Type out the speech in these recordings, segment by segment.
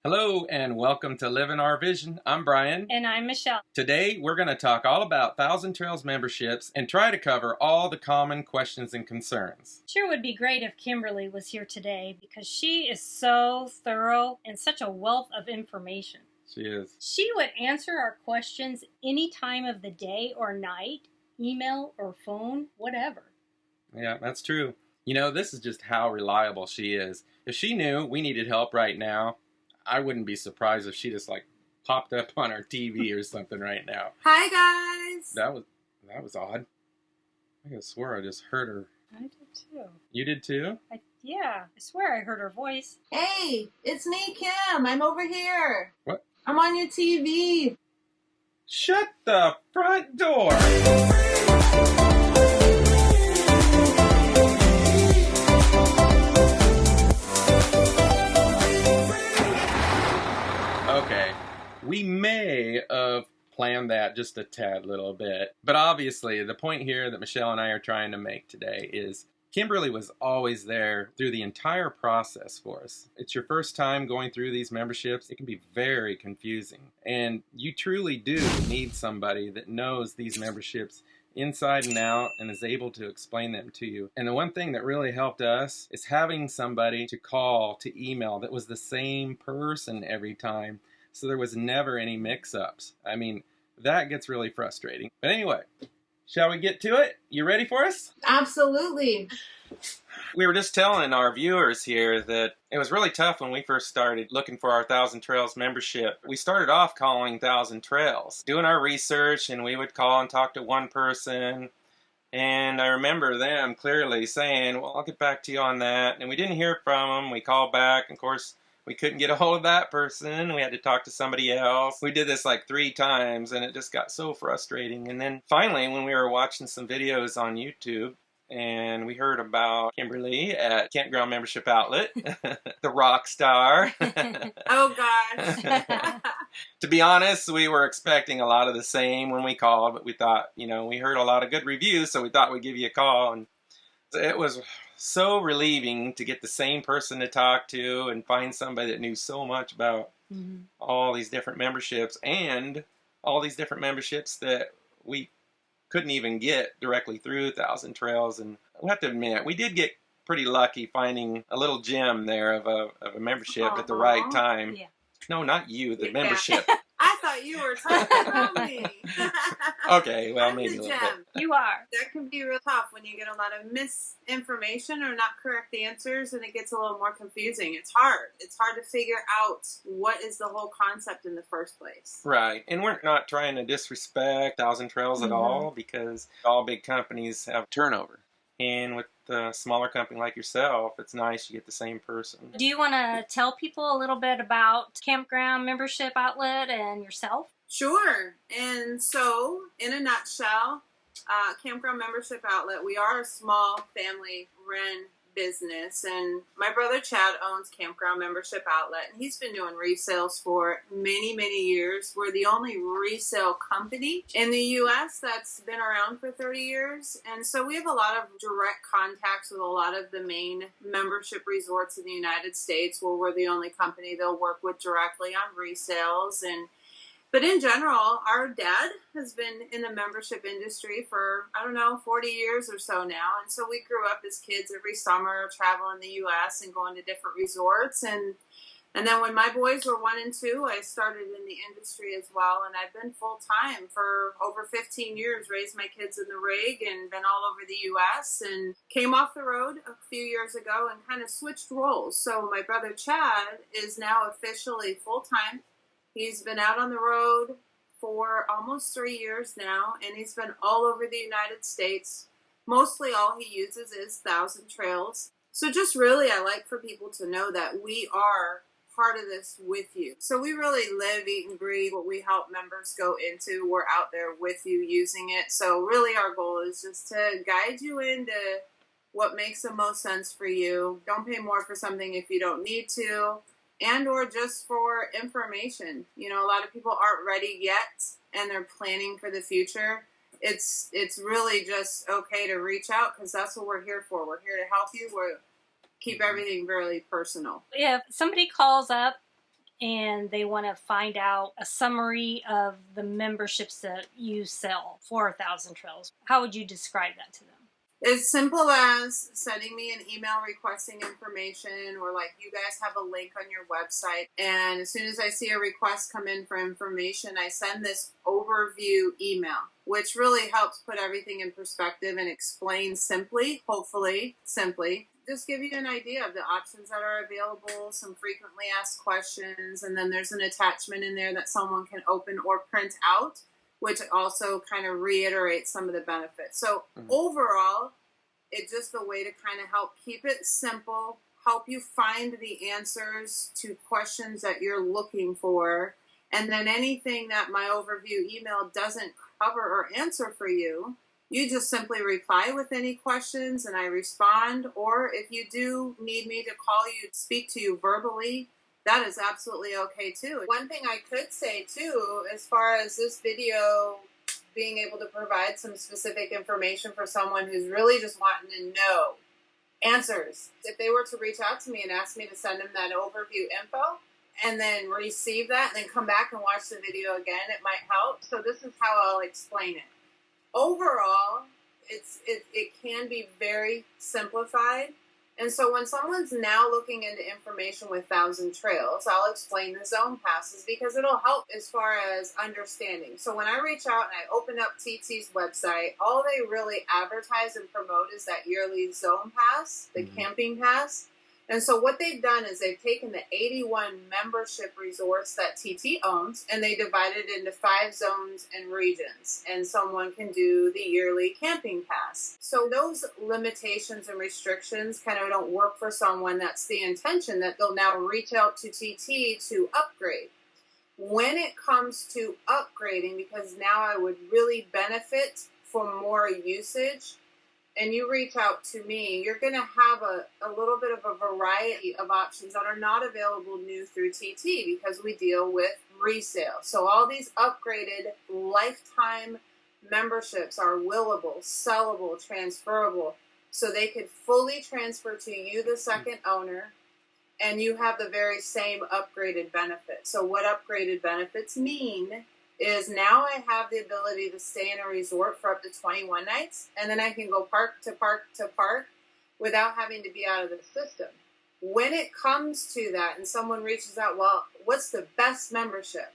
Hello and welcome to LivinRVision. I'm Brian. And I'm Michelle. Today we're going to talk all about Thousand Trails memberships and try to cover all the common questions and concerns. Sure would be great if Kimberly was here today because she is so thorough and such a wealth of information. She is. She would answer our questions any time of the day or night, email or phone, whatever. Yeah, that's true. You know, this is just how reliable she is. If she knew we needed help right now, I wouldn't be surprised if she just popped up on our TV or something right now. Hi guys. That was odd. I could swear I just heard her. I did too. You did too? Yeah, I swear I heard her voice. Hey, it's me, Kim. I'm over here. What? I'm on your TV. Shut the front door! Okay, we may have planned that just a tad little bit, but obviously the point here that Michelle and I are trying to make today is Kimberly was always there through the entire process for us. It's your first time going through these memberships. It can be very confusing, and you truly do need somebody that knows these memberships inside and out and is able to explain them to you. And the one thing that really helped us is having somebody to call, to email that was the same person every time, so there was never any mix-ups. I mean, that gets really frustrating. But anyway, shall we get to it? You ready for us? Absolutely. We were just telling our viewers here that it was really tough when we first started looking for our Thousand Trails membership. We started off calling Thousand Trails, doing our research, and we would call and talk to one person. And I remember them clearly saying, well, I'll get back to you on that. And we didn't hear from them. We called back. Of course, we couldn't get a hold of that person. We had to talk to somebody else. We did this like 3 times, and it just got so frustrating. And then finally, when we were watching some videos on YouTube, and we heard about Kimberly at Campground Membership Outlet, the rock star. Oh gosh. To be honest, we were expecting a lot of the same when we called, but we thought, we heard a lot of good reviews, so we thought we'd give you a call. And it was so relieving to get the same person to talk to and find somebody that knew so much about all these different memberships and all these different memberships that we couldn't even get directly through Thousand Trails. And I have to admit, we did get pretty lucky finding a little gem there of a membership at the right time. Yeah. No, not you, the membership. I thought you were talking about me. Okay, well, I'm maybe the a little gem. bit. You are. That can be real tough when you get a lot of misinformation or not correct answers, and it gets a little more confusing. It's hard. It's hard to figure out what is the whole concept in the first place. Right, and we're not trying to disrespect Thousand Trails at all, because all big companies have turnover. And with a smaller company like yourself, it's nice you get the same person. Do you want to tell people a little bit about Campground Membership Outlet and yourself? Sure. And so, in a nutshell, Campground Membership Outlet, we are a small family-run business, and my brother Chad owns Campground Membership Outlet, and he's been doing resales for many, many years. We're the only resale company in the U.S. that's been around for 30 years, and so we have a lot of direct contacts with a lot of the main membership resorts in the United States, where we're the only company they'll work with directly on resales. But in general, our dad has been in the membership industry for, 40 years or so now. And so we grew up as kids every summer traveling the U.S. and going to different resorts. And then when my boys were 1 and 2, I started in the industry as well. And I've been full-time for over 15 years, raised my kids in the rig and been all over the U.S. and came off the road a few years ago and kind of switched roles. So my brother Chad is now officially full-time. He's been out on the road for almost 3 years now, and he's been all over the United States. Mostly all he uses is Thousand Trails. So just really, I like for people to know that we are part of this with you. So we really live, eat, and breathe what we help members go into. We're out there with you using it. So really our goal is just to guide you into what makes the most sense for you. Don't pay more for something if you don't need to. And or just for information. A lot of people aren't ready yet and they're planning for the future. It's really just okay to reach out because that's what we're here for. We're here to help you. We're keep everything really personal. If somebody calls up and they want to find out a summary of the memberships that you sell for 1,000 Trails. How would you describe that to them? As simple as sending me an email requesting information, or like you guys have a link on your website, and as soon as I see a request come in for information, I send this overview email, which really helps put everything in perspective and explain simply, hopefully simply, just give you an idea of the options that are available, some frequently asked questions, and then there's an attachment in there that someone can open or print out, which also kind of reiterates some of the benefits. So overall, it's just a way to kind of help keep it simple, help you find the answers to questions that you're looking for, and then anything that my overview email doesn't cover or answer for you, you just simply reply with any questions and I respond. Or if you do need me to call you, speak to you verbally, that is absolutely okay too. One thing I could say too, as far as this video being able to provide some specific information for someone who's really just wanting to know answers. If they were to reach out to me and ask me to send them that overview info and then receive that and then come back and watch the video again, it might help. So this is how I'll explain it. Overall, it can be very simplified. And so when someone's now looking into information with 1,000 Trails, I'll explain the zone passes because it'll help as far as understanding. So when I reach out and I open up TT's website, all they really advertise and promote is that yearly zone pass, the camping pass. And so what they've done is they've taken the 81 membership resorts that TT owns and they divided it into 5 zones and regions. And someone can do the yearly camping pass. So those limitations and restrictions kind of don't work for someone. That's the intention, that they'll now reach out to TT to upgrade. When it comes to upgrading, because now I would really benefit from more usage, and you reach out to me, you're going to have a little bit of a variety of options that are not available new through TT because we deal with resale. So all these upgraded lifetime memberships are willable, sellable, transferable. So they could fully transfer to you, the second owner, and you have the very same upgraded benefits. So what upgraded benefits mean is now I have the ability to stay in a resort for up to 21 nights, and then I can go park to park to park without having to be out of the system. When it comes to that and someone reaches out, well, what's the best membership?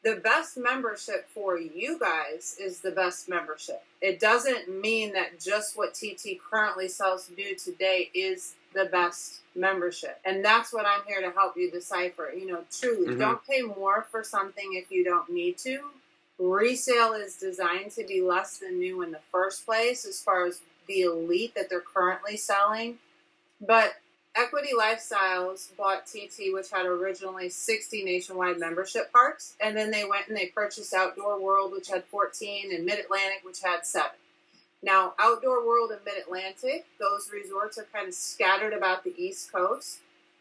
The best membership for you guys is the best membership. It doesn't mean that just what TT currently sells new today is the best membership. And that's what I'm here to help you decipher. You know, truly, don't pay more for something if you don't need to. Resale is designed to be less than new in the first place as far as the elite that they're currently selling. But Equity Lifestyles bought TT, which had originally 60 nationwide membership parks, and then they went and they purchased Outdoor World, which had 14, and Mid-Atlantic, which had 7. Now, Outdoor World and Mid-Atlantic, those resorts are kind of scattered about the East Coast.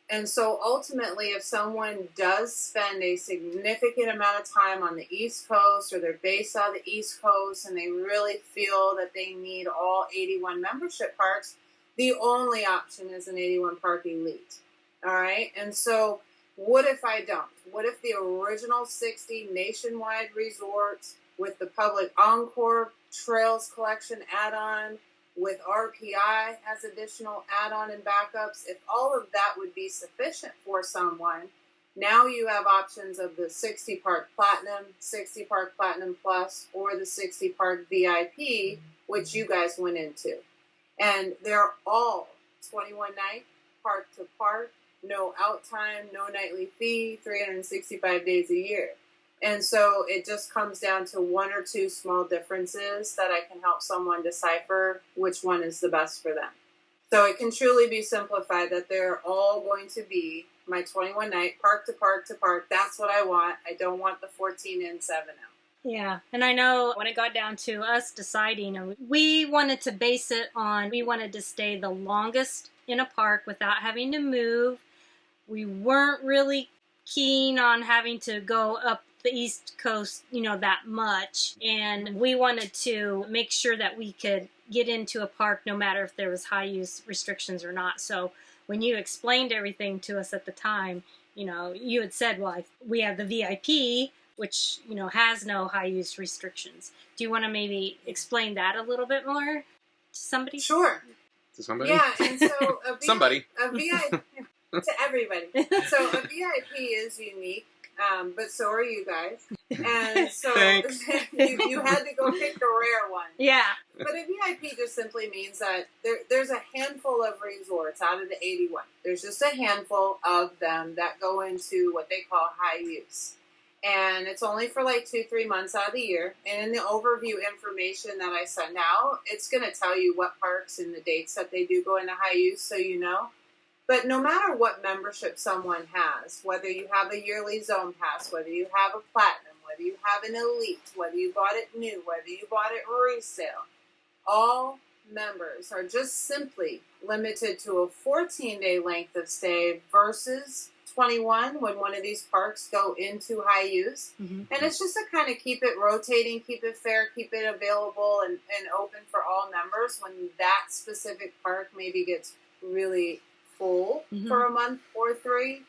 And so ultimately, if someone does spend a significant amount of time on the East Coast or they're based on the East Coast and they really feel that they need all 81 membership parks, the only option is an 81 park elite. All right? And so what if I don't? What if the original 60 nationwide resorts with the public Encore Trails Collection add-on, with RPI as additional add-on and backups, if all of that would be sufficient for someone, now you have options of the 60 Park Platinum, 60 Park Platinum Plus, or the 60 Park VIP, which you guys went into. And they're all 21 night, park to park, no out time, no nightly fee, 365 days a year. And so it just comes down to 1 or 2 small differences that I can help someone decipher which one is the best for them. So it can truly be simplified that they're all going to be my 21 night, park to park to park. That's what I want. I don't want the 14 in, 7 out. Yeah, and I know when it got down to us deciding, we wanted to base it on, we wanted to stay the longest in a park without having to move. We weren't really keen on having to go up the East Coast, that much. And we wanted to make sure that we could get into a park no matter if there was high use restrictions or not. So when you explained everything to us at the time, you know, you had said, well, we have the VIP, which, you know, has no high use restrictions. Do you want to maybe explain that a little bit more to somebody? Sure. To somebody? Yeah, and so Somebody. A VIP to everybody. So a VIP is unique, but so are you guys. And so you had to go pick the rare one. Yeah. But a VIP just simply means that there's a handful of resorts out of the 81. There's just a handful of them that go into what they call high use. And it's only for like 2-3 months out of the year. And in the overview information that I send out, it's going to tell you what parks and the dates that they do go into high use, so you know. But no matter what membership someone has, whether you have a yearly zone pass, whether you have a platinum, whether you have an elite, whether you bought it new, whether you bought it resale, all members are just simply limited to a 14-day length of stay versus 21 when one of these parks go into high use. And it's just to kind of keep it rotating, keep it fair, keep it available and open for all members when that specific park maybe gets really full for a month or 3.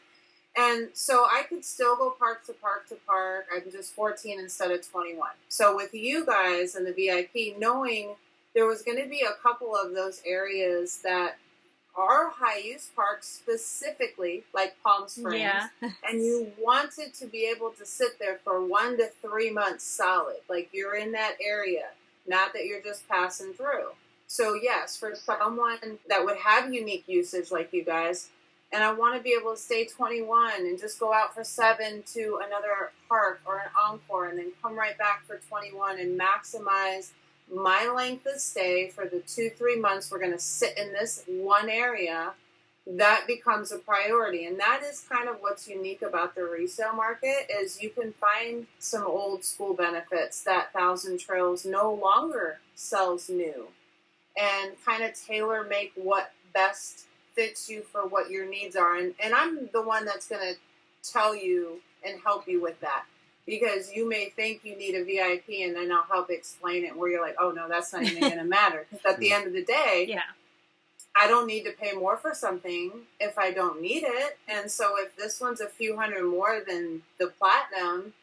And so I could still go park to park to park. I'm just 14 instead of 21. So with you guys and the VIP, knowing there was going to be a couple of those areas that are high-use parks specifically, like Palm Springs, and you wanted to be able to sit there for 1 to 3 months solid, like you're in that area, not that you're just passing through. So yes, for someone that would have unique usage like you guys, and I want to be able to stay 21 and just go out for 7 to another park or an encore and then come right back for 21 and maximize my length of stay for the 2-3 months we're going to sit in this one area, that becomes a priority. And that is kind of what's unique about the resale market, is you can find some old school benefits that Thousand Trails no longer sells new, and kind of tailor make what best fits you for what your needs are. And I'm the one that's going to tell you and help you with that. Because you may think you need a VIP, and then I'll help explain it where you're like, oh, no, that's not even going to matter. Because at the end of the day, I don't need to pay more for something if I don't need it. And so if this one's a few hundred more than the Platinum,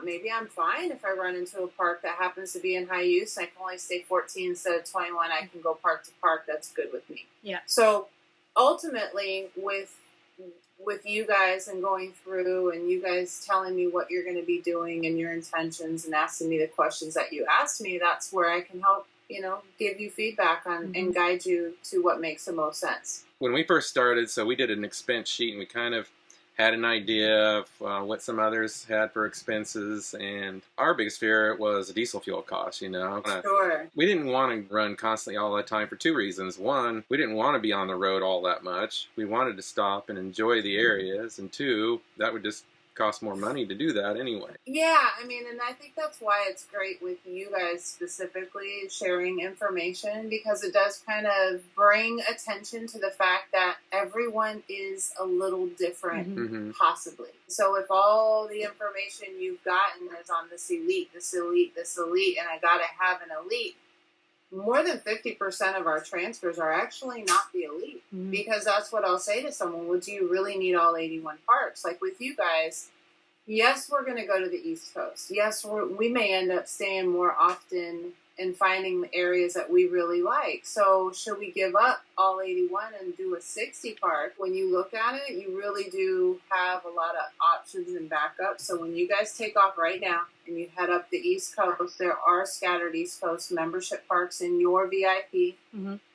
maybe I'm fine if I run into a park that happens to be in high use. I can only stay 14 instead of 21. I can go park to park. That's good with me. Yeah. So ultimately, with you guys and going through and you guys telling me what you're going to be doing and your intentions and asking me the questions that you asked me, that's where I can help, you know, give you feedback on and guide you to what makes the most sense. When we first started, so we did an expense sheet and we kind of had an idea of what some others had for expenses, and our biggest fear was diesel fuel costs, you know. Sure. We didn't want to run constantly all the time for 2 reasons. 1, we didn't want to be on the road all that much. We wanted to stop and enjoy the areas, and 2, that would just cost more money to do that anyway. Yeah, I mean, and I think that's why it's great with you guys specifically sharing information, because it does kind of bring attention to the fact that everyone is a little different, possibly. So if all the information you've gotten is on this elite, and I gotta have an elite, more than 50% of our transfers are actually not the elite, because that's what I'll say to someone. Well, do you really need all 81 parks? Like with you guys, yes, we're going to go to the East Coast. Yes, we may end up staying more often and finding areas that we really like. So should we give up all 81 and do a 60 park? When you look at it, you really do have a lot of options and backups. So when you guys take off right now and you head up the East Coast, there are scattered East Coast membership parks in your VIP.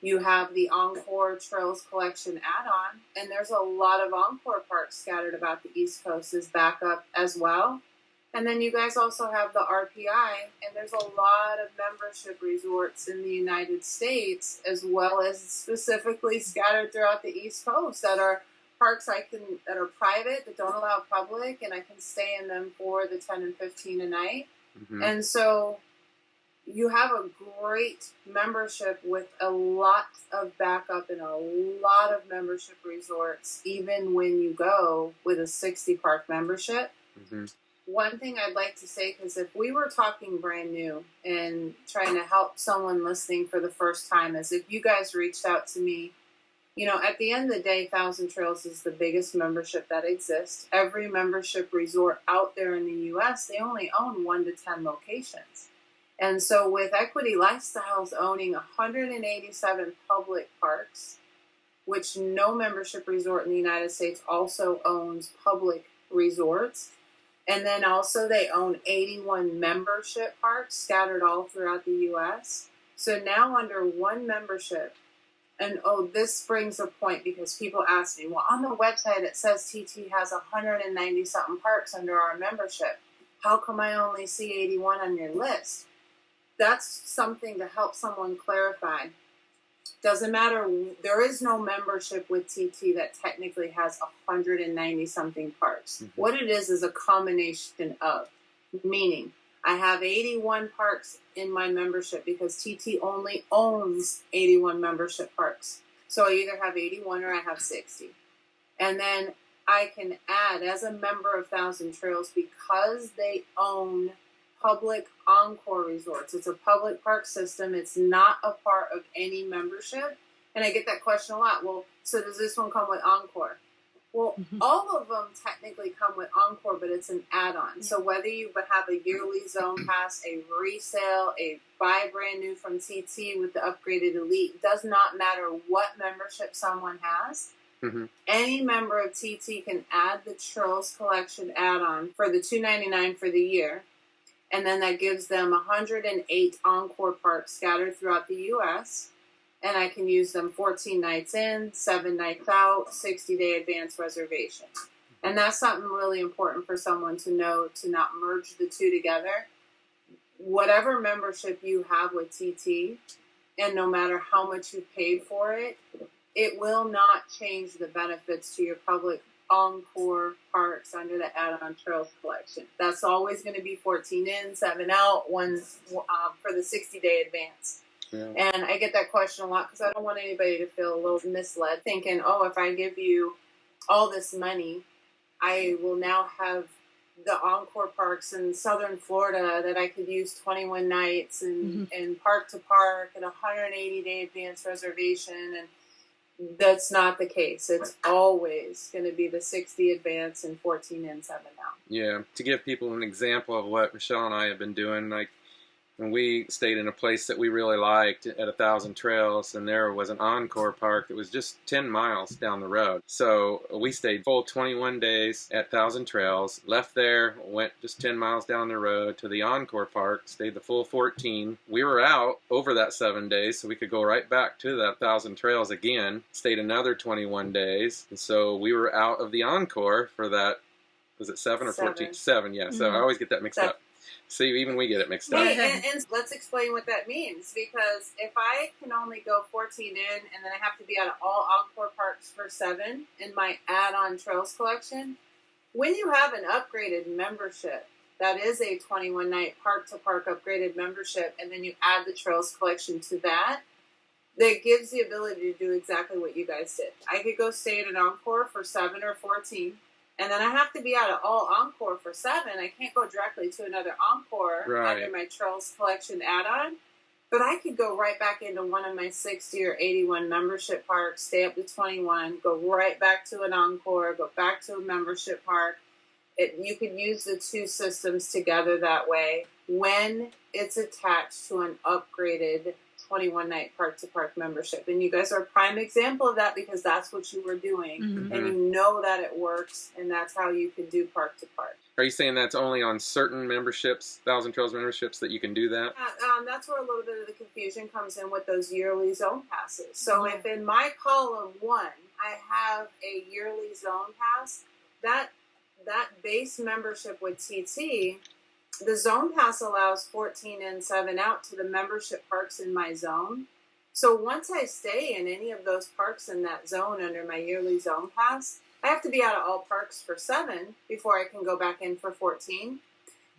You have the Encore Trails Collection add-on, and there's a lot of Encore parks scattered about the East Coast as backup as well. And then you guys also have the RPI, and there's a lot of membership resorts in the United States, as well as specifically scattered throughout the East Coast that are parks that are private, that don't allow public, and I can stay in them for the 10 and 15 a night. And so you have a great membership with a lot of backup and a lot of membership resorts, even when you go with a 60 park membership. One thing I'd like to say, because if we were talking brand new and trying to help someone listening for the first time, is if you guys reached out to me You know, at the end of the day, Thousand Trails is the biggest membership that exists. Every membership resort out there in the U.S., they only own 1 to 10 locations. And so with Equity Lifestyles owning 187 public parks, which no membership resort in the United States also owns public resorts, and then also they own 81 membership parks scattered all throughout the U.S. So now under one membership, and this brings a point because people ask me, well, on the website it says TT has 190 something parks under our membership. How come I only see 81 on your list? That's something to help someone clarify. Doesn't matter. There is no membership with TT that technically has 190 something parks. Mm-hmm. What it is a combination of, meaning I have 81 parks in my membership because TT only owns 81 membership parks. So I either have 81 or I have 60. And then I can add, as a member of Thousand Trails, because they own public Encore resorts. It's a public park system. It's not a part of any membership. And I get that question a lot. Well, so does this one come with Encore? Well, all of them technically come with Encore, but it's an add-on. Yeah. So whether you have a yearly zone pass, a resale, a buy brand new from TT with the upgraded Elite, does not matter what membership someone has. Mm-hmm. Any member of TT can add the Trails Collection add-on for the $299 for the year. And then that gives them 108 Encore parks scattered throughout the U.S., and I can use them 14 nights in, 7 nights out, 60-day advance reservation. And that's something really important for someone to know, to not merge the two together. Whatever membership you have with TT, and no matter how much you paid for it, it will not change the benefits to your public Encore parks under the add-on Trails Collection. That's always going to be 14 in, 7 out, one for the 60-day advance. Yeah. And I get that question a lot because I don't want anybody to feel a little misled, thinking, oh, if I give you all this money, I will now have the Encore parks in southern Florida that I could use 21 nights and park to park and 180-day advance reservation. And that's not the case. It's always going to be the 60 advance and 14 in, 7 out. Yeah. To give people an example of what Michelle and I have been doing, like, when we stayed in a place that we really liked at 1,000 Trails, and there was an Encore park that was just 10 miles down the road. So we stayed full 21 days at 1,000 Trails, left there, went just 10 miles down the road to the Encore park, stayed the full 14. We were out over that 7 days, so we could go right back to that 1,000 Trails again, stayed another 21 days. And so we were out of the Encore for that, was it 7 or 14? 7, yeah. So I always get that mixed up. See, even we get it mixed up. And let's explain what that means, because if I can only go 14 in and then I have to be out of all Encore parks for 7 in my add-on Trails Collection, when you have an upgraded membership, that is a 21-night park-to-park upgraded membership, and then you add the Trails Collection to that, that gives the ability to do exactly what you guys did. I could go stay at an Encore for 7 or 14, and then I have to be out of all Encore for 7. I can't go directly to another Encore under my Trails Collection add-on. But I could go right back into one of my 60 or 81 membership parks, stay up to 21, go right back to an Encore, go back to a membership park. You could use the two systems together that way when it's attached to an upgraded 21-night park-to-park membership. And you guys are a prime example of that because that's what you were doing. Mm-hmm. And you know that it works, and that's how you can do park-to-park. Are you saying that's only on certain memberships, 1,000 Trails memberships, that you can do that? That's where a little bit of the confusion comes in with those yearly zone passes. So if in my column 1, I have a yearly zone pass, that base membership with TT, the zone pass allows 14 in, 7 out to the membership parks in my zone. So once I stay in any of those parks in that zone under my yearly zone pass, I have to be out of all parks for 7 before I can go back in for 14.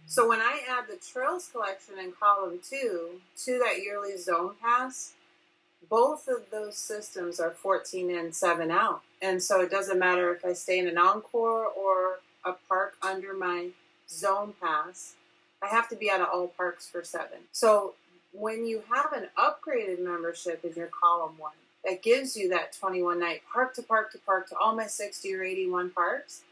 So when I add the Trails Collection in column 2 to that yearly zone pass, both of those systems are 14 in, 7 out. And so it doesn't matter if I stay in an Encore or a park under my zone pass, I have to be out of all parks for 7. So when you have an upgraded membership in your column 1, that gives you that 21 night park to park to park to all my 60 or 81 parks.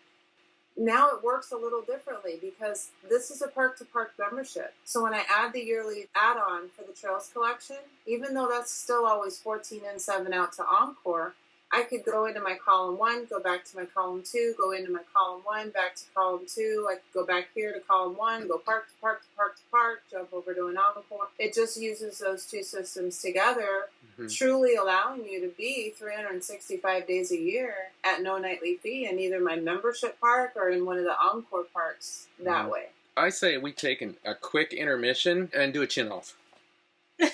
Now it works a little differently because this is a park to park membership. So when I add the yearly add-on for the Trails collection, even though that's still always 14 and 7 out to Encore, I could go into my column 1, go back to my column 2, go into my column 1, back to column 2. I could go back here to column 1, go park to park to park to park, jump over to an encore. It just uses those two systems together, truly allowing you to be 365 days a year at no nightly fee in either my membership park or in one of the encore parks that way. I say we take a quick intermission and do a chin off.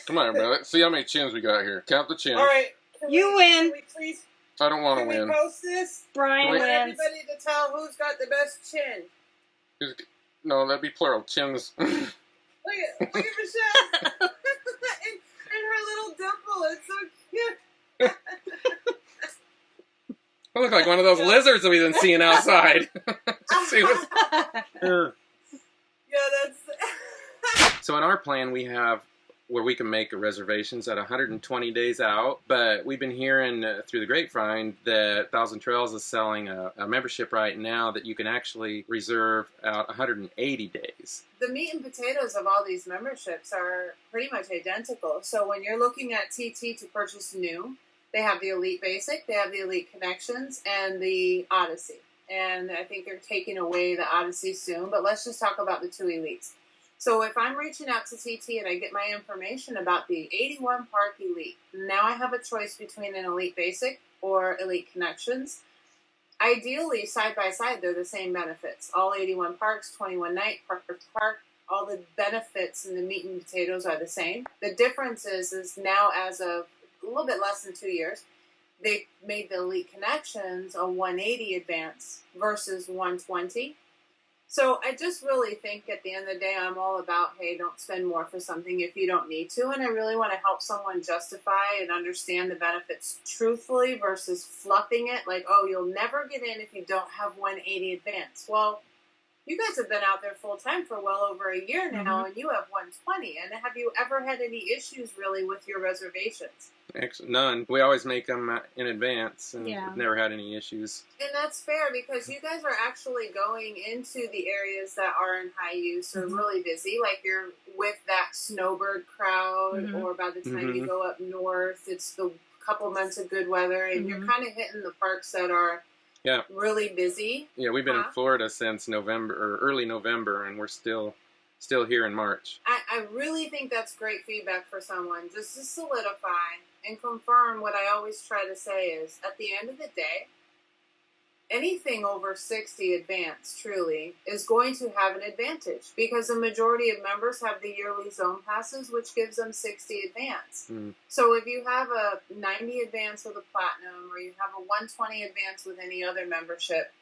Come on, bro. Let's see how many chins we got here. Count the chins. All right. You win. Can we please? I don't want to Can win. we post this? Brian For wins. everybody to tell who's got the best chin. No, that'd be plural. Chins. Look at Michelle. and her little dimple. It's so cute. I look like one of those lizards that we've been seeing outside. See what's... Yeah, that's... So in our plan, we have where we can make reservations at 120 days out, but we've been hearing through the grapevine that Thousand Trails is selling a membership right now that you can actually reserve out 180 days. The meat and potatoes of all these memberships are pretty much identical. So when you're looking at TT to purchase new, they have the Elite Basic, they have the Elite Connections, and the Odyssey. And I think they're taking away the Odyssey soon, but let's just talk about the two Elites. So if I'm reaching out to TT and I get my information about the 81 Park Elite, now I have a choice between an Elite Basic or Elite Connections. Ideally, side by side, they're the same benefits. All 81 parks, 21 night, park to park, all the benefits and the meat and potatoes are the same. The difference is now, as of a little bit less than 2 years, they made the Elite Connections a 180 advance versus 120. So I just really think at the end of the day, I'm all about, hey, don't spend more for something if you don't need to. And I really want to help someone justify and understand the benefits truthfully versus fluffing it like, oh, you'll never get in if you don't have 180 advance. Well, you guys have been out there full time for well over a year now, and you have 120. And have you ever had any issues really with your reservations? Actually, none. We always make them in advance, and we've never had any issues. And that's fair because you guys are actually going into the areas that are in high use or really busy. Like you're with that snowbird crowd, or by the time you go up north, it's the couple months of good weather, and you're kind of hitting the parks that are really busy. Yeah, we've been in Florida since November or early November, and we're still here in March. I really think that's great feedback for someone, just to solidify and confirm what I always try to say is, at the end of the day, anything over 60 advance, truly, is going to have an advantage because the majority of members have the yearly zone passes, which gives them 60 advance. So if you have a 90 advance with a platinum or you have a 120 advance with any other membership,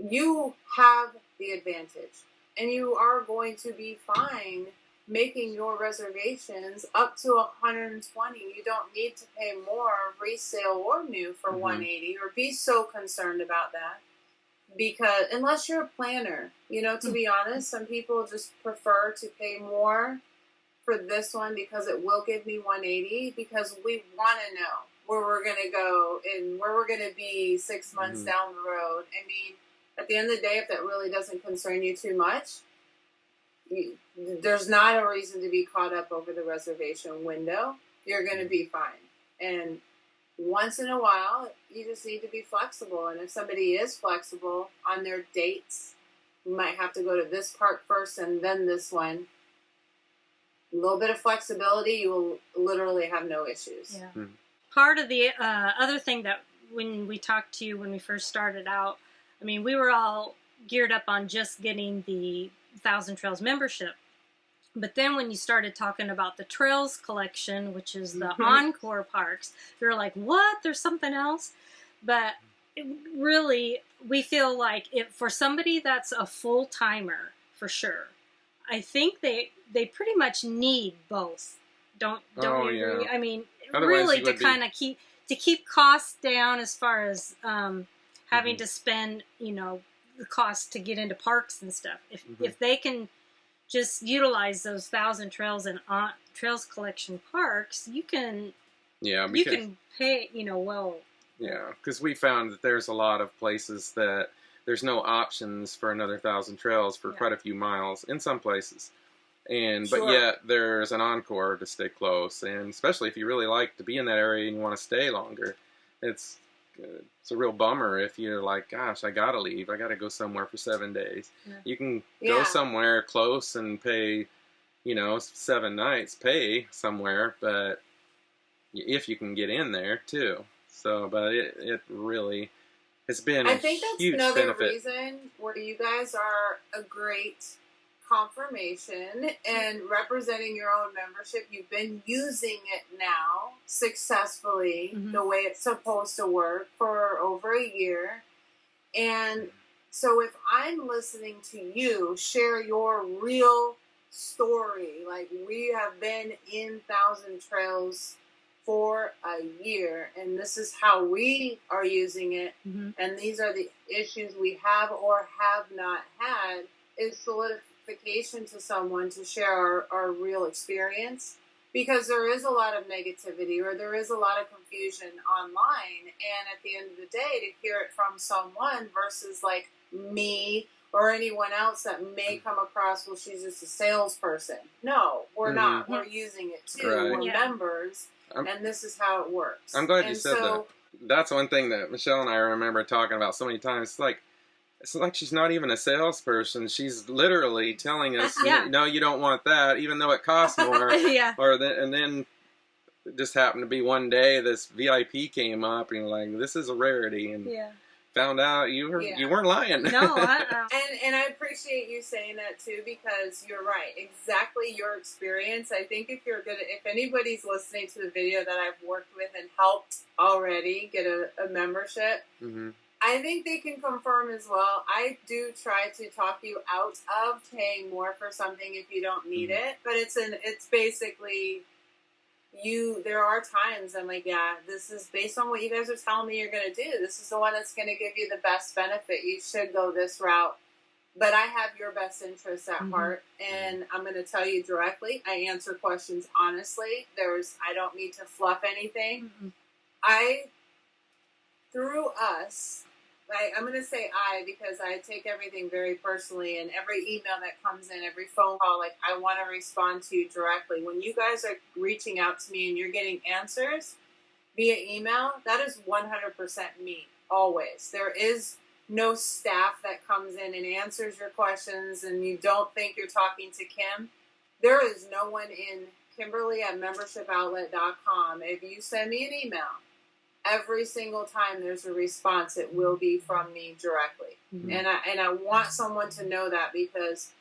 you have the advantage. And you are going to be fine making your reservations up to 120. You don't need to pay more resale or new for 180 or be so concerned about that. Because unless you're a planner, to be honest, some people just prefer to pay more for this one because it will give me 180 because we want to know where we're going to go and where we're going to be 6 months down the road. I mean, at the end of the day, if that really doesn't concern you too much, there's not a reason to be caught up over the reservation window. You're going to be fine. And once in a while, you just need to be flexible. And if somebody is flexible on their dates, you might have to go to this park first and then this one. A little bit of flexibility, you will literally have no issues. Yeah. Part of the other thing that when we talked to you when we first started out, I mean, we were all geared up on just getting the Thousand Trails membership. But then when you started talking about the Trails collection, which is the Encore parks, you're like, what? There's something else? But really, we feel like for somebody that's a full-timer, for sure, I think they pretty much need both. Don't you agree? I mean, otherwise really to kind of keep costs down as far as having to spend, the cost to get into parks and stuff. If they can just utilize those Thousand Trails and Trails collection parks, you can Yeah, You because can pay, well. yeah, because we found that there's a lot of places that there's no options for another 1,000 trails for quite a few miles in some places. But yet there's an encore to stay close, and especially if you really like to be in that area and you want to stay longer, it's a real bummer if you're like, gosh, I gotta leave, I gotta go somewhere for 7 days. Yeah. You can go somewhere close and pay, 7 nights, pay somewhere, but if you can get in there too. So, but it really has been a huge benefit. I think that's another reason where you guys are a great confirmation and representing your own membership. You've been using it now successfully the way it's supposed to work for over a year. And so if I'm listening to you share your real story, like we have been in 1,000 Trails for a year, and this is how we are using it, and these are the issues we have or have not had, is solidification to someone to share our real experience, because there is a lot of negativity or there is a lot of confusion online, and at the end of the day, to hear it from someone versus like me or anyone else that may come across, well, she's just a salesperson. No, we're not. We're using it too. Right. We're members. And this is how it works. I'm glad you said that. That's one thing that Michelle and I remember talking about so many times. It's like she's not even a salesperson. She's literally telling us, no, you don't want that, even though it costs more. And then it just happened to be one day this VIP came up, and you're like, this is a rarity. And found out you weren't lying. No, and I appreciate you saying that too, because you're right. Exactly your experience. I think if anybody's listening to the video that I've worked with and helped already get a membership, I think they can confirm as well. I do try to talk you out of paying more for something if you don't need it, but it's basically there are times I'm like, this is based on what you guys are telling me you're going to do. This is the one that's going to give you the best benefit. You should go this route. But I have your best interests at heart, and I'm going to tell you directly. I answer questions honestly. I don't need to fluff anything. Through us, I'm going to say because I take everything very personally, and every email that comes in, every phone call, I want to respond to you directly. When you guys are reaching out to me and you're getting answers via email, that is 100% me, always. There is no staff that comes in and answers your questions and you don't think you're talking to Kim. There is no one in Kimberly at membershipoutlet.com. If you send me an email, every single time there's a response, it will be from me directly. And I want someone to know that, because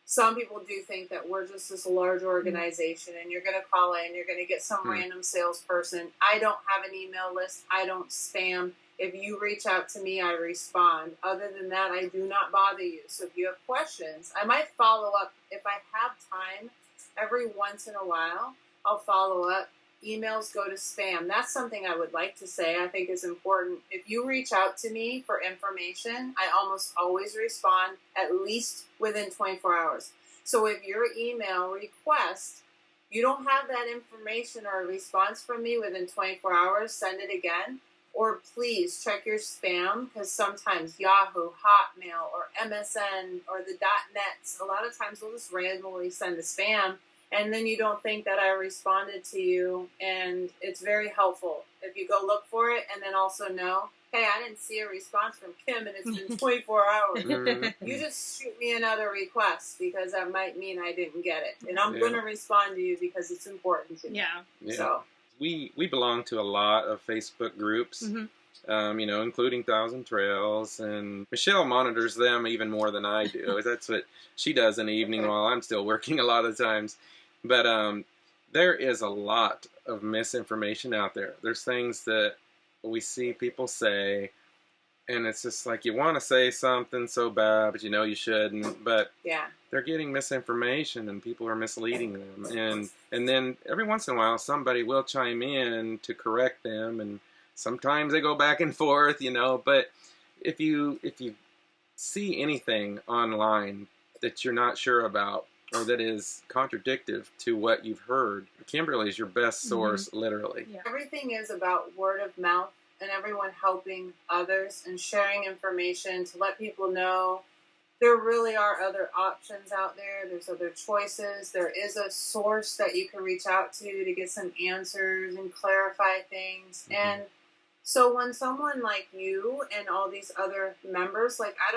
some people do think that we're just this large organization and you're going to call in, you're going to get some random salesperson. I don't have an email list. I don't spam. If you reach out to me, I respond. Other than that, I do not bother you. So if you have questions, I might follow up. If I have time, every once in a while, I'll follow up. Emails go to spam. That's something I would like to say I think is important. If you reach out to me for information, I almost always respond at least within 24 hours. So if your email request, you don't have that information or a response from me within 24 hours, send it again. Or please check your spam, because sometimes Yahoo, Hotmail, or MSN, or the .nets, a lot of times they'll just randomly send a spam. And then you don't think that I responded to you, and it's very helpful if you go look for it and then also know, hey, I didn't see a response from Kim and it's been 24 hours. You just shoot me another request, because that might mean I didn't get it. And I'm going to respond to you because it's important to me. So we belong to a lot of Facebook groups, including 1,000 Trails, and Michelle monitors them even more than I do. That's what she does in the evening while I'm still working a lot of times. But there is a lot of misinformation out there. There's things that we see people say, and it's just like, you want to say something so bad, but you know you shouldn't. But they're getting misinformation, and people are misleading them. And then every once in a while, somebody will chime in to correct them, and sometimes they go back and forth, But if you see anything online that you're not sure about, or that is contradictive to what you've heard, Kimberly is your best source, literally. Yeah. Everything is about word of mouth and everyone helping others and sharing information to let people know there really are other options out there. There's other choices. There is a source that you can reach out to get some answers and clarify things. And so when someone like you and all these other members, like I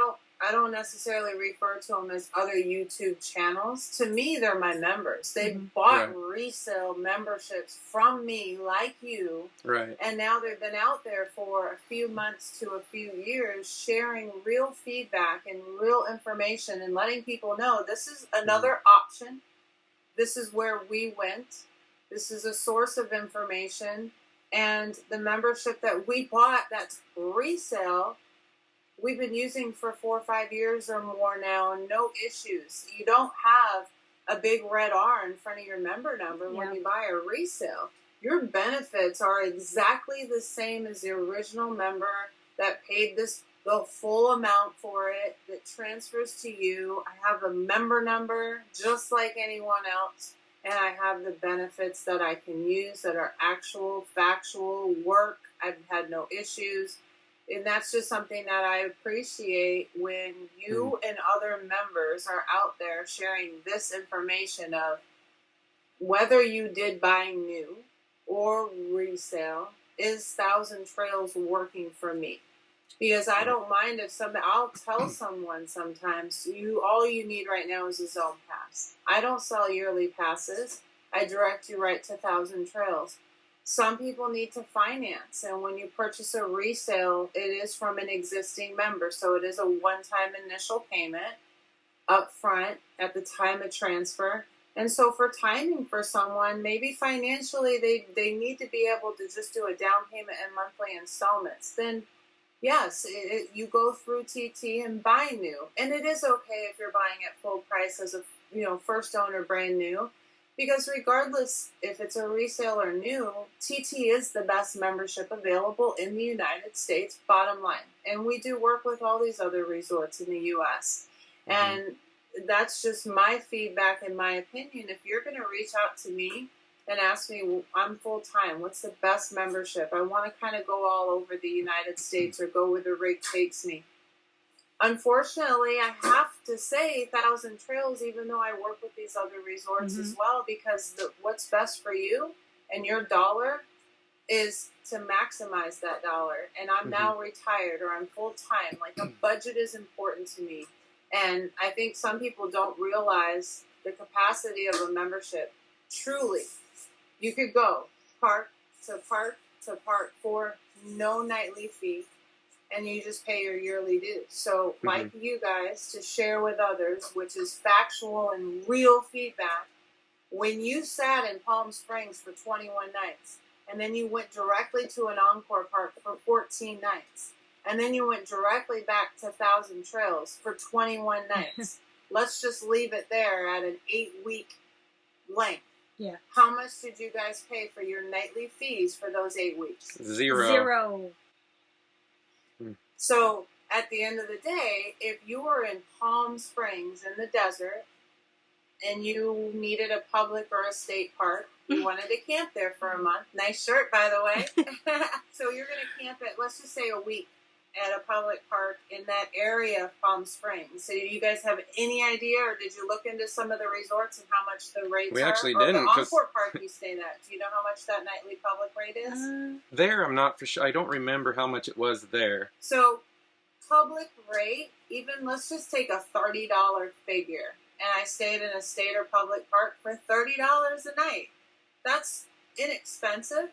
don't necessarily refer to them as other YouTube channels. To me, they're my members. They bought resale memberships from me, like you. Right. And now they've been out there for a few months to a few years sharing real feedback and real information and letting people know this is another option. This is where we went. This is a source of information. And the membership that we bought that's resale, we've been using for 4 or 5 years or more now, no issues. You don't have a big red R in front of your member number when you buy a resale. Your benefits are exactly the same as the original member that paid the full amount for it, that transfers to you. I have a member number just like anyone else, and I have the benefits that I can use that are actual, factual work. I've had no issues. And that's just something that I appreciate when you and other members are out there sharing this information of whether you did buy new or resale, is Thousand Trails working for me? Because I don't mind if I'll tell someone sometimes, all you need right now is a zone pass. I don't sell yearly passes. I direct you right to Thousand Trails. Some people need to finance, and when you purchase a resale, it is from an existing member, so it is a one-time initial payment up front at the time of transfer. And so for timing for someone, maybe financially they need to be able to just do a down payment and monthly installments. Then yes, you go through TT and buy new. And it is okay if you're buying at full price as a first owner brand new. Because regardless if it's a resale or new, TT is the best membership available in the United States, bottom line. And we do work with all these other resorts in the U.S. And that's just my feedback and my opinion. If you're going to reach out to me and ask me, well, I'm full-time, what's the best membership? I want to kind of go all over the United States or go where the rate takes me. Unfortunately, I have to say Thousand Trails, even though I work with these other resorts as well, because what's best for you and your dollar is to maximize that dollar. And I'm now retired or I'm full-time. Like, a budget is important to me. And I think some people don't realize the capacity of a membership. Truly, you could go park to park to park for no nightly fee. And you just pay your yearly dues. So, like you guys, to share with others, which is factual and real feedback, when you sat in Palm Springs for 21 nights, and then you went directly to an Encore Park for 14 nights, and then you went directly back to Thousand Trails for 21 nights, let's just leave it there at an 8-week length. Yeah. How much did you guys pay for your nightly fees for those 8 weeks? Zero. So at the end of the day, if you were in Palm Springs in the desert and you needed a public or a state park, you wanted to camp there for a month. Nice shirt, by the way. So you're going to camp at, let's just say, a week at a public park in that area of Palm Springs. So do you guys have any idea, or did you look into some of the resorts and how much the rates are? We actually or didn't. The Encore Park you stayed at, do you know how much that nightly public rate is? There, I'm not for sure. I don't remember how much it was there. So public rate, even let's just take a $30 figure. And I stayed in a state or public park for $30 a night. That's inexpensive.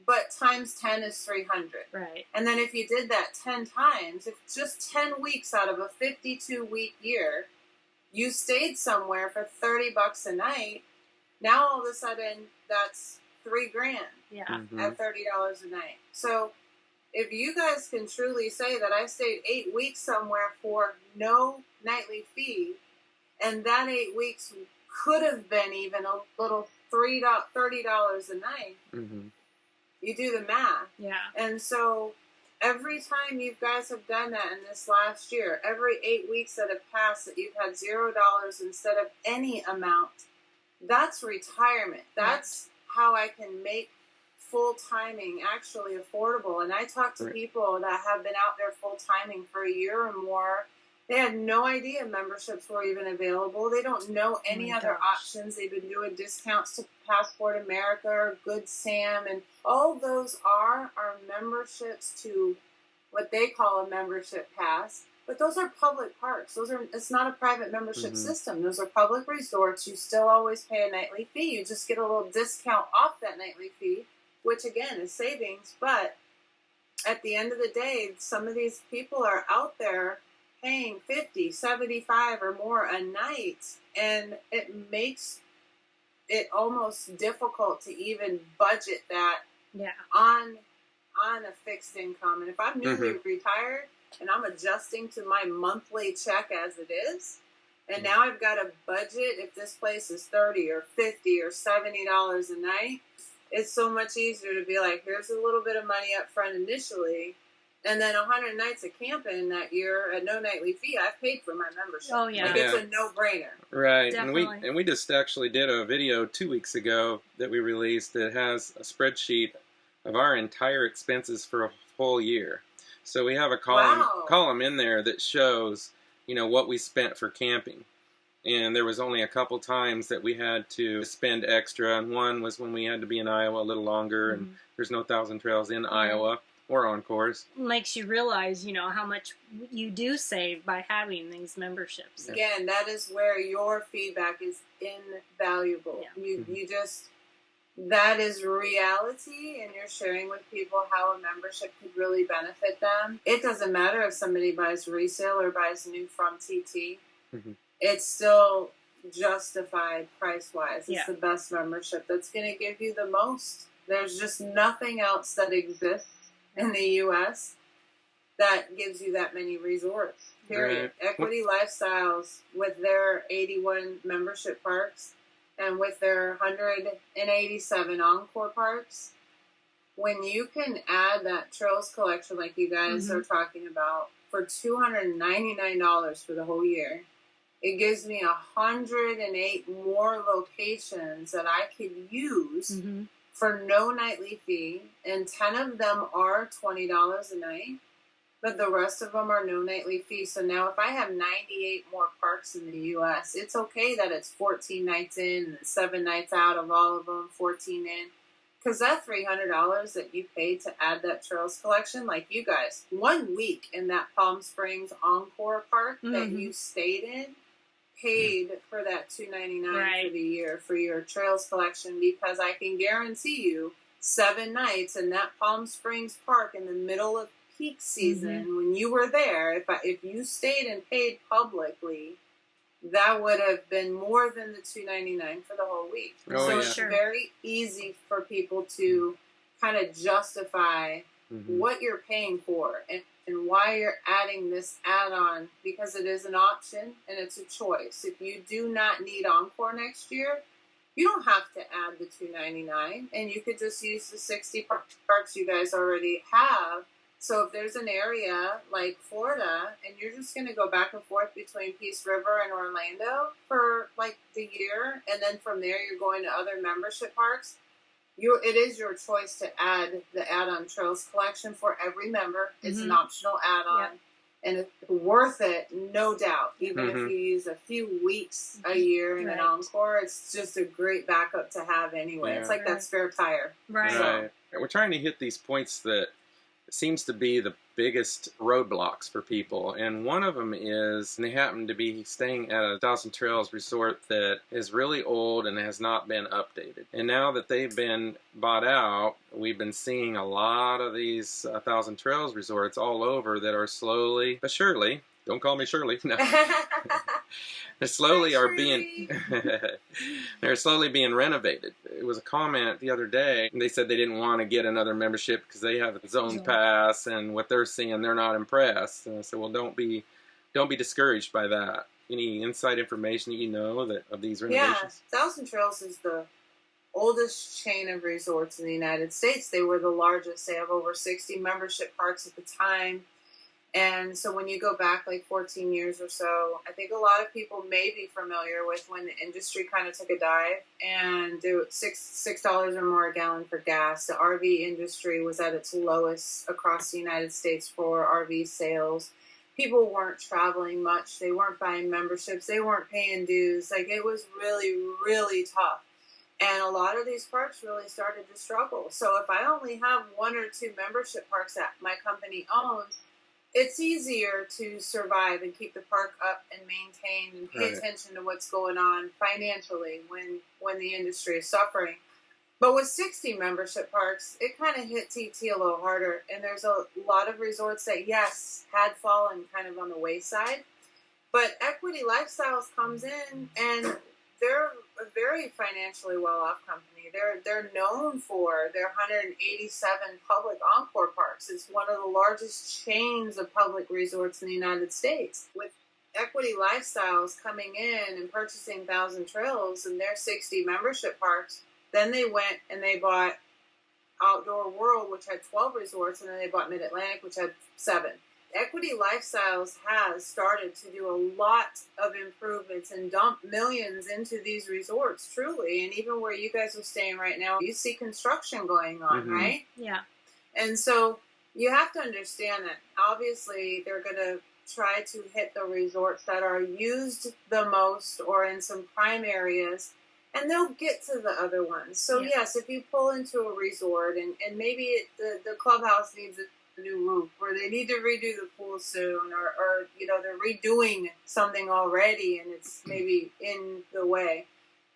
But times 10 is 300. Right. And then if you did that 10 times, if just 10 weeks out of a 52-week year, you stayed somewhere for $30 a night, now all of a sudden that's $3,000 at $30 a night. So if you guys can truly say that I stayed 8 weeks somewhere for no nightly fee, and that 8 weeks could have been even a little $30 a night, you do the math. Yeah. And so every time you guys have done that in this last year, every 8 weeks that have passed that you've had $0 instead of any amount, that's retirement. That's how I can make full timing actually affordable. And I talk to people that have been out there full timing for a year or more. They had no idea memberships were even available. They don't know any other options. They've been doing discounts to Passport America or Good Sam, and all those are memberships to what they call a membership pass. But those are public parks. It's not a private membership system. Those are public resorts. You still always pay a nightly fee. You just get a little discount off that nightly fee, which again is savings. But at the end of the day, some of these people are out there paying $50, $75 or more a night, and it makes it almost difficult to even budget that on a fixed income. And if I'm newly retired and I'm adjusting to my monthly check as it is, and now I've got a budget, if this place is $30 or $50 or $70 a night, it's so much easier to be like, here's a little bit of money up front initially, and then 100 nights of camping that year at no nightly fee, I've paid for my membership. Oh, yeah. Like, it's a no-brainer. Right. Definitely. And we just actually did a video 2 weeks ago that we released that has a spreadsheet of our entire expenses for a whole year. So we have a column in there that shows, what we spent for camping. And there was only a couple times that we had to spend extra, and one was when we had to be in Iowa a little longer, and there's no Thousand Trails in Iowa or on course. Makes you realize, how much you do save by having these memberships. Again, that is where your feedback is invaluable. Yeah. You just, that is reality, and you're sharing with people how a membership could really benefit them. It doesn't matter if somebody buys resale or buys new from TT. It's still justified price-wise. It's the best membership that's going to give you the most. There's just nothing else that exists in the U.S. that gives you that many resorts, period. Right. Equity Lifestyles, with their 81 membership parks and with their 187 Encore parks, when you can add that Trails collection like you guys are talking about for $299 for the whole year, it gives me 108 more locations that I could use for no nightly fee, and 10 of them are $20 a night, but the rest of them are no nightly fee. So now if I have 98 more parks in the U.S., it's okay that it's 14 nights in and 7 nights out of all of them, 14 in, because that $300 that you paid to add that Trails collection, like you guys, 1 week in that Palm Springs Encore park that you stayed in, paid for that $299 for the year for your Trails collection, because I can guarantee you 7 nights in that Palm Springs park in the middle of peak season when you were there, if you stayed and paid publicly, that would have been more than the $299 for the whole week. So it's very easy for people to kind of justify what you're paying for and why you're adding this add-on, because it is an option and it's a choice. If you do not need Encore next year, you don't have to add the $299, and you could just use the 60 parks you guys already have. So if there's an area like Florida and you're just going to go back and forth between Peace River and Orlando for like the year, and then from there you're going to other membership parks, it is your choice to add the add-on Trails collection for every member. It's an optional add-on, and it's worth it, no doubt. Even if you use a few weeks a year in an Encore, it's just a great backup to have anyway. It's like that spare tire. Right. We're trying to hit these points that seems to be the biggest roadblocks for people, and one of them is they happen to be staying at a Thousand Trails resort that is really old and has not been updated. And now that they've been bought out, we've been seeing a lot of these Thousand Trails resorts all over that are slowly but surely, don't call me Shirley, no. They slowly are being they're slowly being renovated. It was a comment the other day, and they said they didn't want to get another membership because they have a zone pass, and what they're seeing, they're not impressed. And I said, well, don't be discouraged by that. Any inside information that you know that of these renovations? Yeah, Thousand Trails is oldest chain of resorts in the United States. They were the largest. They have over 60 membership parks at the time. And so when you go back like 14 years or so, I think a lot of people may be familiar with when the industry kind of took a dive and it was $6 or more a gallon for gas. The RV industry was at its lowest across the United States for RV sales. People weren't traveling much. They weren't buying memberships. They weren't paying dues. Like, it was really, really tough. And a lot of these parks really started to struggle. So if I only have 1 or 2 membership parks that my company owns, it's easier to survive and keep the park up and maintained and pay attention to what's going on financially when the industry is suffering. But with 60 membership parks, it kind of hit TT a little harder. And there's a lot of resorts that, yes, had fallen kind of on the wayside. But Equity Lifestyles comes in, and they're a very financially well-off company. They're known for their 187 public Encore parks. It's one of the largest chains of public resorts in the United States. With Equity Lifestyles coming in and purchasing Thousand Trails and their 60 membership parks, then they went and they bought Outdoor World, which had 12 resorts, and then they bought Mid-Atlantic, which had 7. Equity Lifestyles has started to do a lot of improvements and dump millions into these resorts, truly. And even where you guys are staying right now, you see construction going on, right? Yeah. And so you have to understand that obviously they're going to try to hit the resorts that are used the most or in some prime areas, and they'll get to the other ones. So yes, if you pull into a resort and maybe the clubhouse needs a new roof, or they need to redo the pool soon, or you know, they're redoing something already and it's maybe in the way,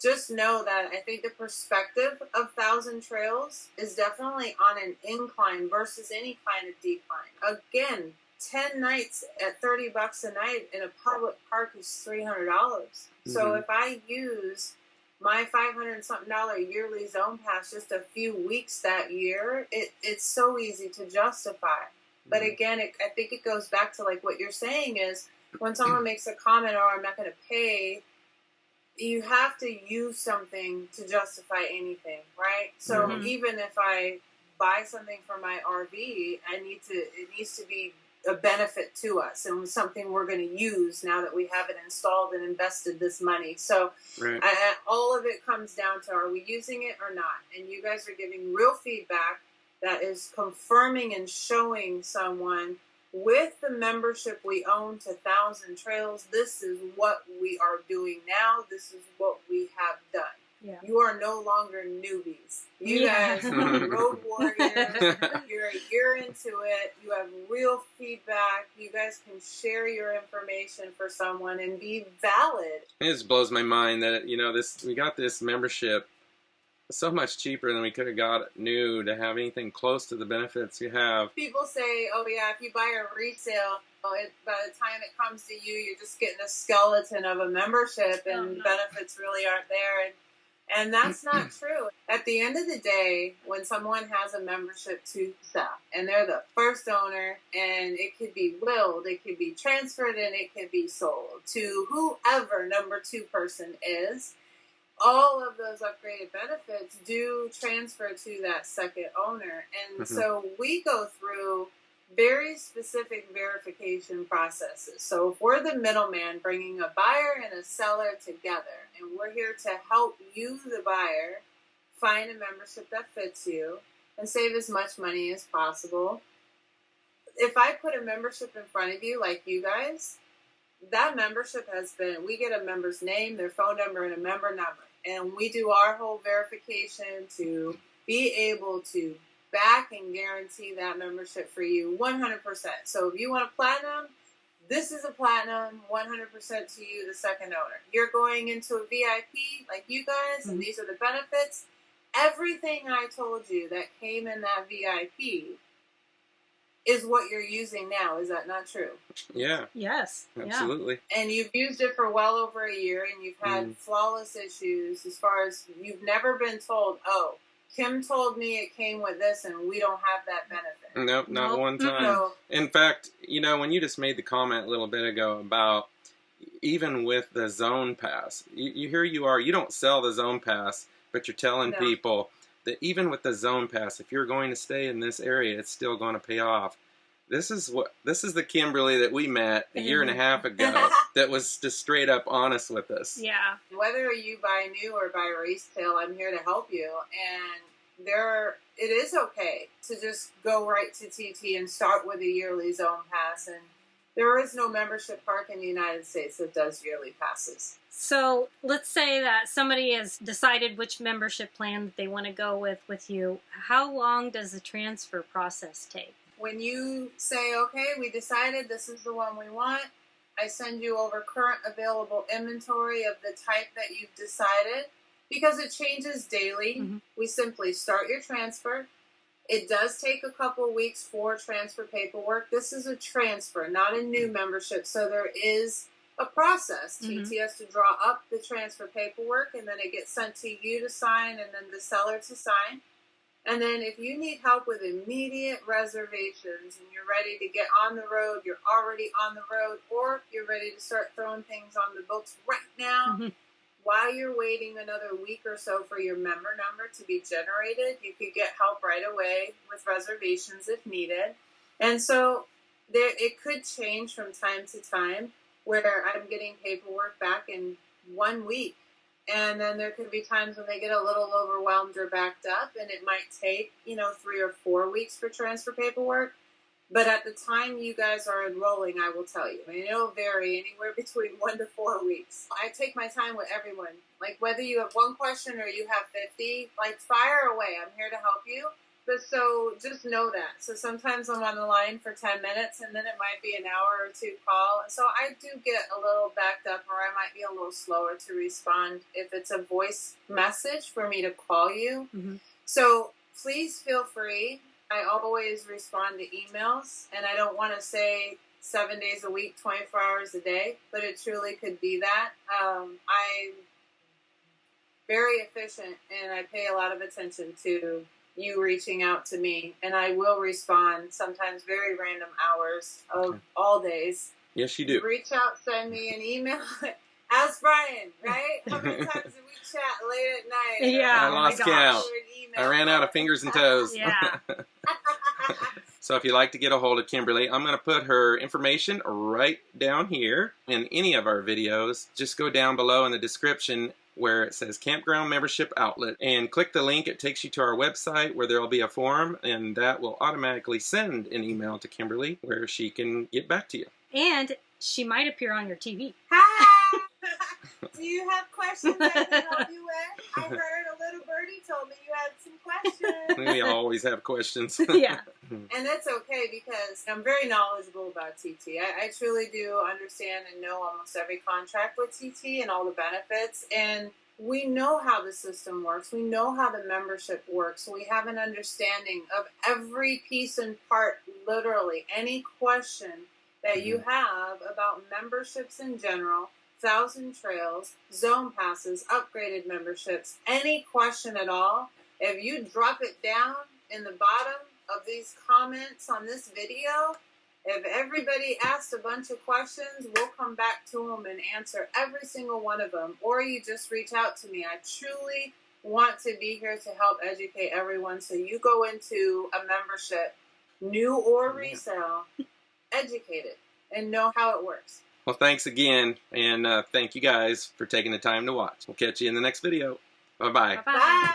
just know that I think the perspective of Thousand Trails is definitely on an incline versus any kind of decline. Again, 10 nights at $30 a night in a public park is $300. So if I use my $500-something yearly zone pass just a few weeks that year, it's so easy to justify. But again, I think it goes back to like what you're saying is when someone makes a comment, "Oh, I'm not going to pay," you have to use something to justify anything, right? So even if I buy something for my RV, it needs to be a benefit to us and something we're going to use now that we have it installed and invested this money. So all of it comes down to, are we using it or not? And you guys are giving real feedback that is confirming and showing someone with the membership we own to Thousand Trails, this is what we are doing now. This is what we have done. Yeah. You are no longer newbies. You guys are road warriors. You're a year into it. You have real feedback. You guys can share your information for someone and be valid. It just blows my mind that, you know, we got this membership so much cheaper than we could have got new to have anything close to the benefits you have. People say, oh yeah, if you buy a resale, by the time it comes to you, you're just getting a skeleton of a membership and benefits really aren't there. And that's not true. At the end of the day, when someone has a membership to sell, and they're the first owner, and it could be willed, it could be transferred, and it could be sold to whoever number 2 person is, all of those upgraded benefits do transfer to that second owner. And so we go through very specific verification processes. So if we're the middleman bringing a buyer and a seller together, and we're here to help you, the buyer, find a membership that fits you and save as much money as possible. If I put a membership in front of you, like you guys, that membership we get a member's name, their phone number, and a member number. And we do our whole verification to be able to back and guarantee that membership for you 100%. So if you want a platinum, this is a platinum 100% to you, the second owner. You're going into a VIP like you guys, and these are the benefits. Everything I told you that came in that VIP is what you're using now. Is that not true? Yeah. Yes. Absolutely. Yeah. And you've used it for well over a year, and you've had flawless issues as far as you've never been told, oh, Kim told me it came with this, and we don't have that benefit. Nope, not one time. No. In fact, you know, when you just made the comment a little bit ago about even with the zone pass, here you are, you don't sell the zone pass, but you're telling No. people that even with the zone pass, if you're going to stay in this area, it's still going to pay off. This is the Kimberly that we met a year and a half ago that was just straight up honest with us. Yeah. Whether you buy new or buy resale, I'm here to help you. And it is okay to just go right to TT and start with a yearly zone pass. And there is no membership park in the United States that does yearly passes. So let's say that somebody has decided which membership plan that they want to go with you. How long does the transfer process take? When you say, okay, we decided this is the one we want, I send you over current available inventory of the type that you've decided. Because it changes daily, we simply start your transfer. It does take a couple weeks for transfer paperwork. This is a transfer, not a new membership, so there is a process. TT has to draw up the transfer paperwork, and then it gets sent to you to sign, and then the seller to sign. And then if you need help with immediate reservations and you're ready to get on the road, you're already on the road, or you're ready to start throwing things on the books right now, while you're waiting another week or so for your member number to be generated, you could get help right away with reservations if needed. And so it could change from time to time, where I'm getting paperwork back in 1 week. And then there could be times when they get a little overwhelmed or backed up, and it might take, 3 or 4 weeks for transfer paperwork. But at the time you guys are enrolling, I will tell you. I mean, it'll vary anywhere between 1 to 4 weeks. I take my time with everyone. Like, whether you have one question or you have 50, like, fire away. I'm here to help you. But so just know that. So sometimes I'm on the line for 10 minutes, and then it might be an hour or two call. So I do get a little backed up, or I might be a little slower to respond if it's a voice message for me to call you. So please feel free. I always respond to emails, and I don't want to say 7 days a week, 24 hours a day, but it truly could be that. I'm very efficient, and I pay a lot of attention to you reaching out to me, and I will respond sometimes very random hours of all days. Yes, you do. Reach out, send me an email. Ask Brian, right? How many times did we chat late at night? Yeah, I lost count. I ran out of fingers and toes. Yeah. So if you'd like to get a hold of Kimberly, I'm going to put her information right down here in any of our videos. Just go down below in the description where it says Campground Membership Outlet and click the link. It takes you to our website where there will be a form, and that will automatically send an email to Kimberly where she can get back to you. And she might appear on your TV. Hi! Do you have questions I can help you with? I heard a little birdie told me you had some questions. We always have questions. Yeah. And that's okay, because I'm very knowledgeable about TT. I truly do understand and know almost every contract with TT and all the benefits. And we know how the system works. We know how the membership works. We have an understanding of every piece and part, literally. Any question that you have about memberships in general, 1,000 trails, zone passes, upgraded memberships, any question at all, if you drop it down in the bottom of these comments on this video, if everybody asks a bunch of questions, we'll come back to them and answer every single one of them. Or you just reach out to me. I truly want to be here to help educate everyone. So you go into a membership, new or resale, educated and know how it works. Well, thanks again, and thank you guys for taking the time to watch. We'll catch you in the next video. Bye-bye. Bye-bye.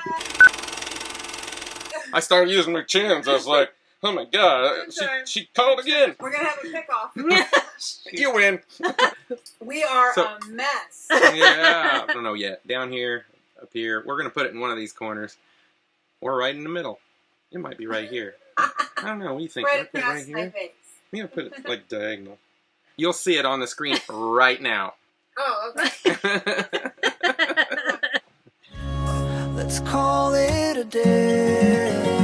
I started using my chins. I was like, oh my God, she called again. We're going to have a pick-off. You win. We are a mess. Yeah, I don't know yet. Down here, up here. We're going to put it in one of these corners. Or right in the middle. It might be right here. I don't know. What do you think? Right Put it across my face. I'm going to put it like diagonal. You'll see it on the screen right now. Oh, okay. Let's call it a day.